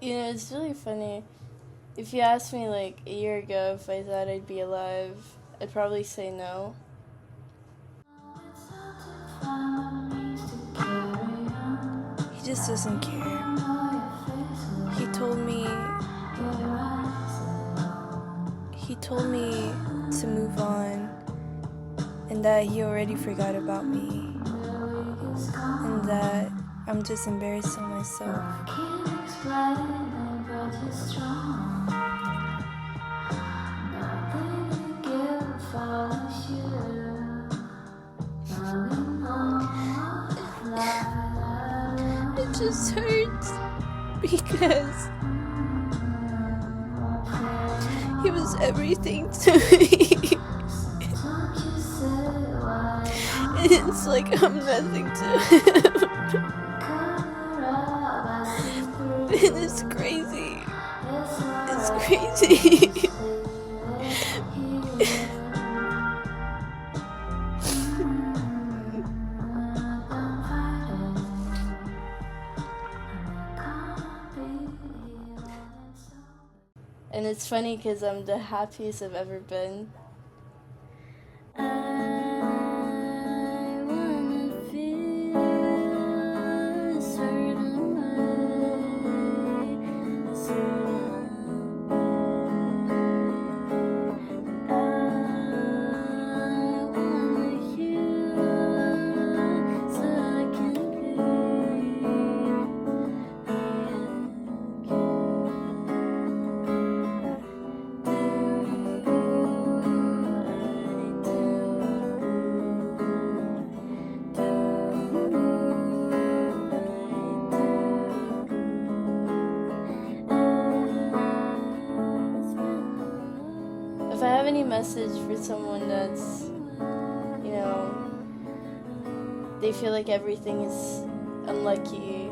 It's really funny. If you asked me like a year ago if I thought I'd be alive, I'd probably say no. He just doesn't care. He told me to move on and that he already forgot about me and that I'm just embarrassing myself. It just hurts because he was everything to me. And it's like I'm nothing to him. And it's crazy. It's crazy. And it's funny because I'm the happiest I've ever been. If I have any message for someone that's, they feel like everything is unlucky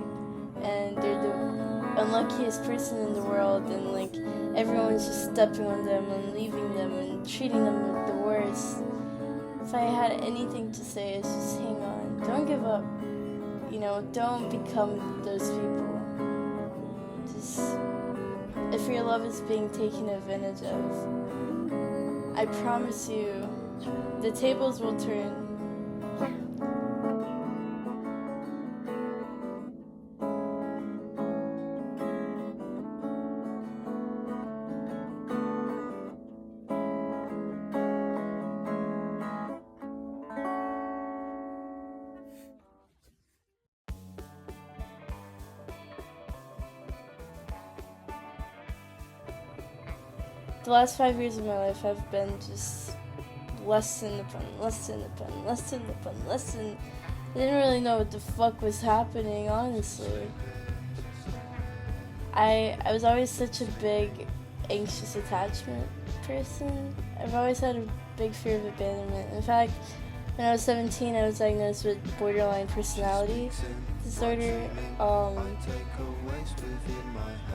and they're the unluckiest person in the world and like everyone's just stepping on them and leaving them and treating them like the worst. If I had anything to say, it's just hang on. Don't give up. Don't become those people. Just, if your love is being taken advantage of, I promise you, the tables will turn. The last 5 years of my life have been just lesson upon lesson upon lesson upon lesson. I didn't really know what the fuck was happening, honestly. I was always such a big anxious attachment person. I've always had a big fear of abandonment. In fact, when I was 17, I was diagnosed with borderline personality disorder.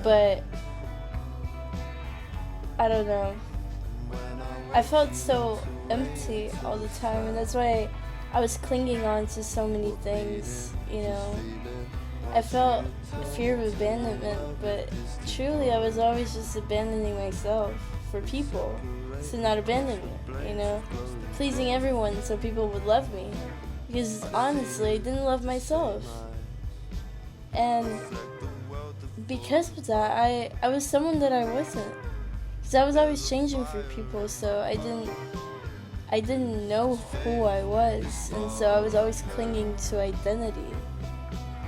But I don't know. I felt so empty all the time, and that's why I was clinging on to so many things, I felt fear of abandonment, but truly I was always just abandoning myself for people to not abandon me, pleasing everyone so people would love me, because honestly I didn't love myself. And because of that, I was someone that I wasn't. Because I was always changing for people, so I didn't know who I was, and so I was always clinging to identity,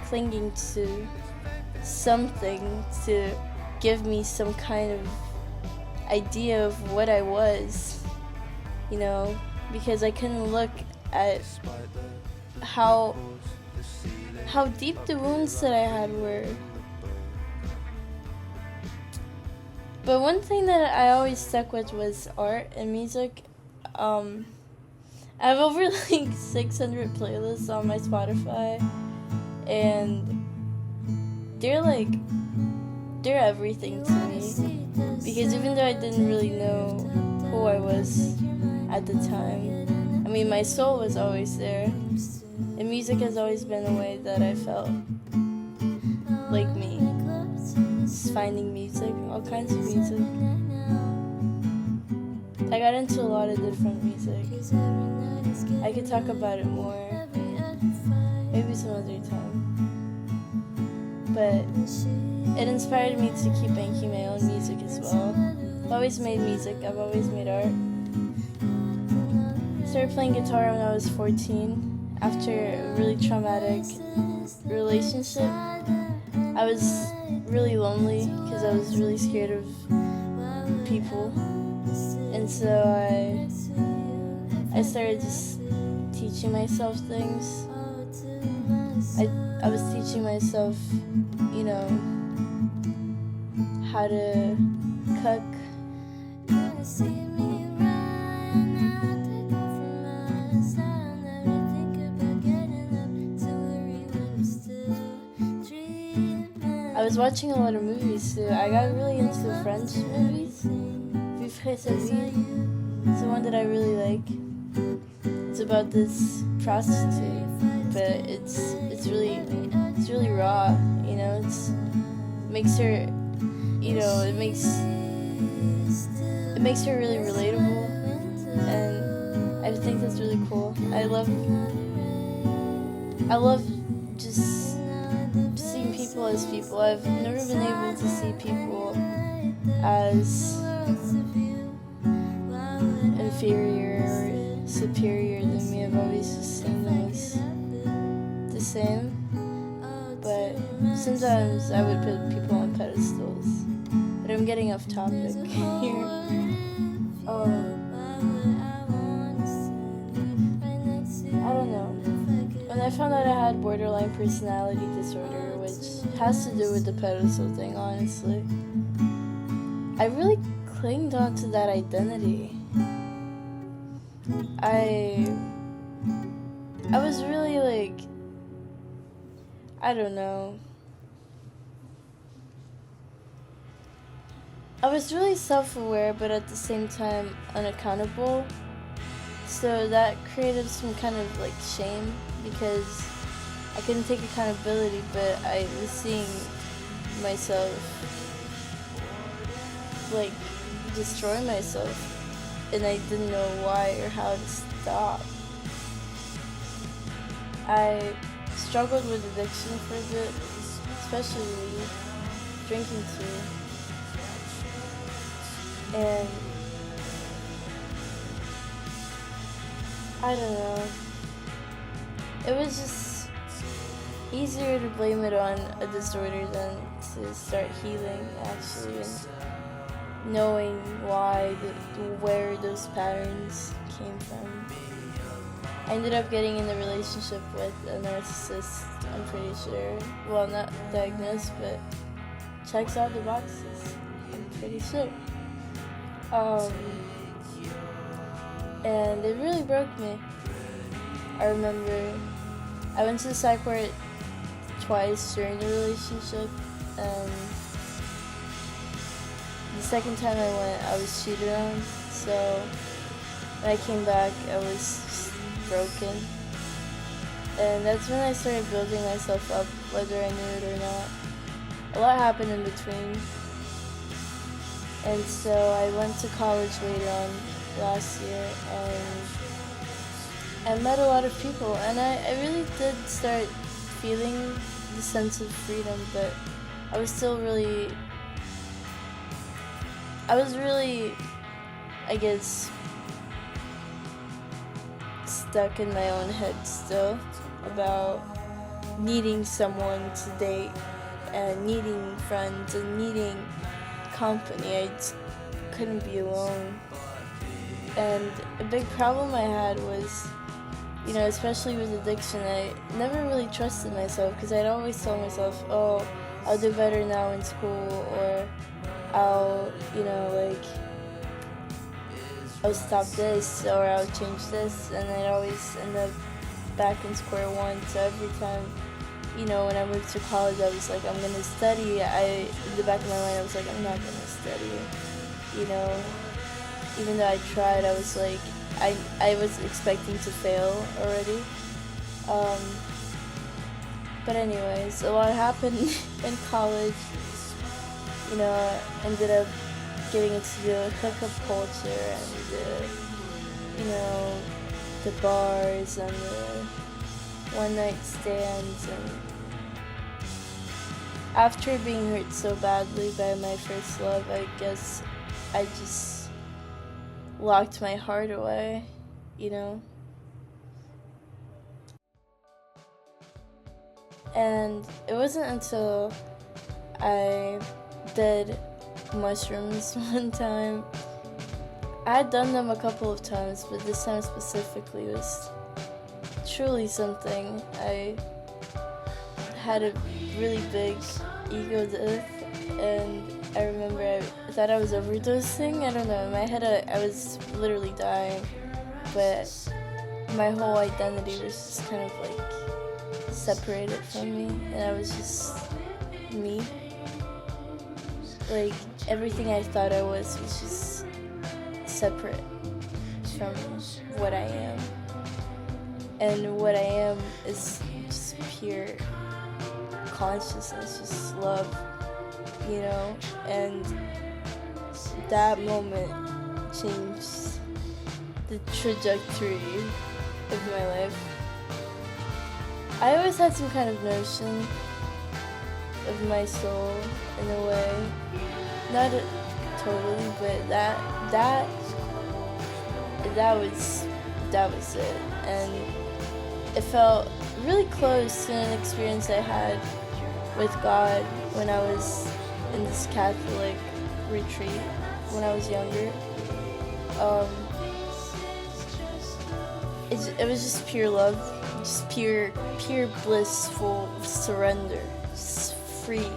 clinging to something to give me some kind of idea of what I was, because I couldn't look at how deep the wounds that I had were. But one thing that I always stuck with was art and music. I have over like 600 playlists on my Spotify, and they're everything to me, because even though I didn't really know who I was at the time, I mean my soul was always there, and music has always been a way that I felt like me. It's finding music, all kinds of music. I got into a lot of different music. I could talk about it more, maybe some other time. But it inspired me to keep making my own music as well. I've always made music, I've always made art. I started playing guitar when I was 14 after a really traumatic relationship. I was really lonely because I was really scared of people, and so I started just teaching myself things. I was teaching myself, how to cook. I was watching a lot of movies too. I got really into French movies. Vivre sa vie. It's the one that I really like. It's about this prostitute, but it's really raw. It makes her, it makes her really relatable, and I think that's really cool. I love just seeing people as people. I've never been able to see people as inferior or superior than me. I've always just seen them as the same. But sometimes I would put people on pedestals. But I'm getting off topic here. I don't know. When I found out I had borderline personality disorder, which has to do with the pedestal thing, honestly, I really clinged on to that identity. I was really I don't know. I was really self-aware, but at the same time unaccountable. So that created some kind of shame because I couldn't take accountability, but I was seeing myself destroy myself, and I didn't know why or how to stop. I struggled with addiction for a bit, especially weed, drinking too. And I don't know. It was just easier to blame it on a disorder than to start healing, actually, and knowing where those patterns came from. I ended up getting in a relationship with a narcissist, I'm pretty sure. Well, not diagnosed, but checks all the boxes, I'm pretty sure. And it really broke me. I remember I went to the psych ward twice during the relationship, and the second time I went, I was cheated on, so when I came back, I was just broken. And that's when I started building myself up, whether I knew it or not. A lot happened in between. And so I went to college later on last year, and I met a lot of people, and I really did start feeling the sense of freedom, but I was really, I guess, stuck in my own head still about needing someone to date and needing friends and needing company. I just couldn't be alone. And a big problem I had was, especially with addiction, I never really trusted myself because I'd always tell myself, oh, I'll do better now in school, or I'll stop this, or I'll change this, and I'd always end up back in square one. So every time, when I moved to college, I was like, I'm gonna study. In the back of my mind, I was like, I'm not gonna study. Even though I tried, I was like, I was expecting to fail already. But anyways, a lot happened in college. ended up getting into the hookup culture and the bars and the one night stands, and after being hurt so badly by my first love, I guess I just locked my heart away, And it wasn't until I did mushrooms one time. I had done them a couple of times, but this time specifically was truly something. I had a really big ego death, and I remember I thought I was overdosing. I don't know, in my head I was literally dying, but my whole identity was just kind of like separated from me, and I was just me. Like, everything I thought I was just separate from what I am. And what I am is just pure consciousness, just love, and that moment changed the trajectory of my life. I always had some kind of notion of my soul in a way, not totally, but that was it, and it felt really close to an experience I had with God when I was in this Catholic retreat when I was younger. It was just pure love, just pure blissful surrender, just free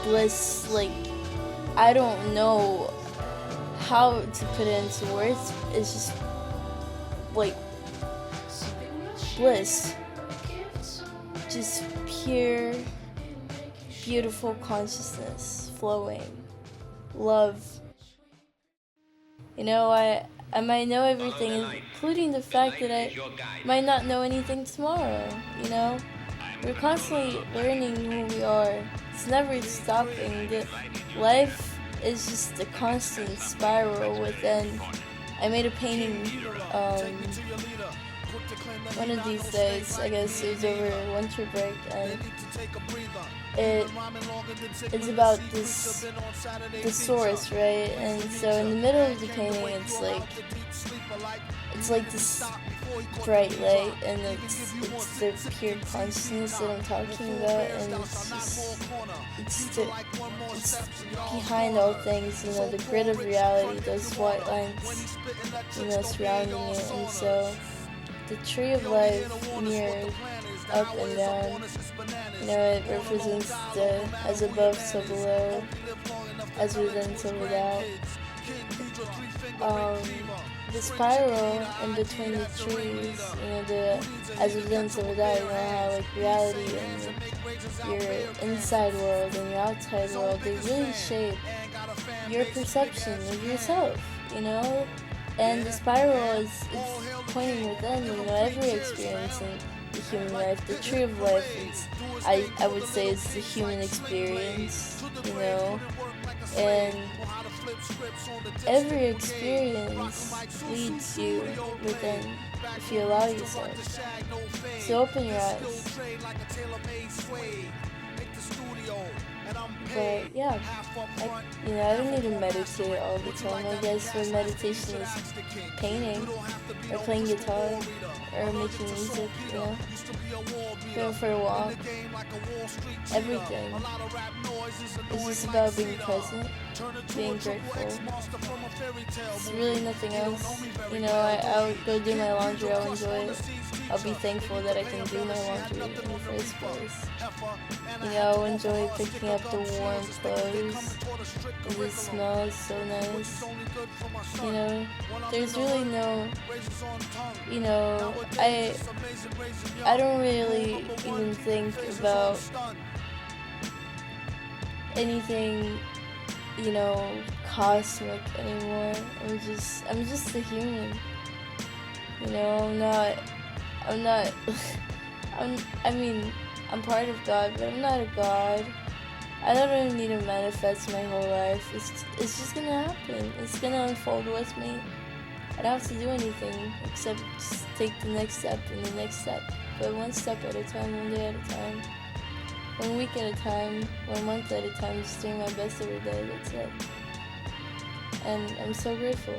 bliss. Like, I don't know how to put it into words. It's just like bliss, just pure, beautiful consciousness flowing, love. I might know everything, including the fact that I might not know anything tomorrow, We're constantly learning who we are. It's never stopping. Life is just a constant spiral within. I made a painting one of these days, I guess it was over winter break, and it's about the source, right? And so in the middle of the painting, it's like this bright light, and it's the pure consciousness that I'm talking about, and it's behind all things, the grid of reality, those white lines, surrounding it. And so the tree of life mirrored up and down, it represents the as above so below, as within so without. The spiral in between the trees, the as within so without, how like reality and your inside world and your outside world, they really shape your perception of yourself, and the spiral is pointing within, every experience in the human life. The tree of life I would say it's the human experience, and every experience leads you within if you allow yourself. So open your eyes. But yeah, I don't need to meditate all the time. I guess when meditation is painting or playing guitar or making music, going for a walk, everything. It's just about being present, being grateful. It's really nothing else. I'll go do my laundry, I'll enjoy it. I'll be thankful that I can do my laundry in the first place. I'll enjoy picking up the warm clothes. It smells so nice. There's really no, I don't really even think about anything, cosmic anymore. I'm just a human. I'm part of God, but I'm not a God. I don't really need to manifest my whole life. It's just gonna happen. It's gonna unfold with me. I don't have to do anything except just take the next step and the next step. But one step at a time, one day at a time. 1 week at a time, 1 month at a time, just doing my best every day, that's it. And I'm so grateful.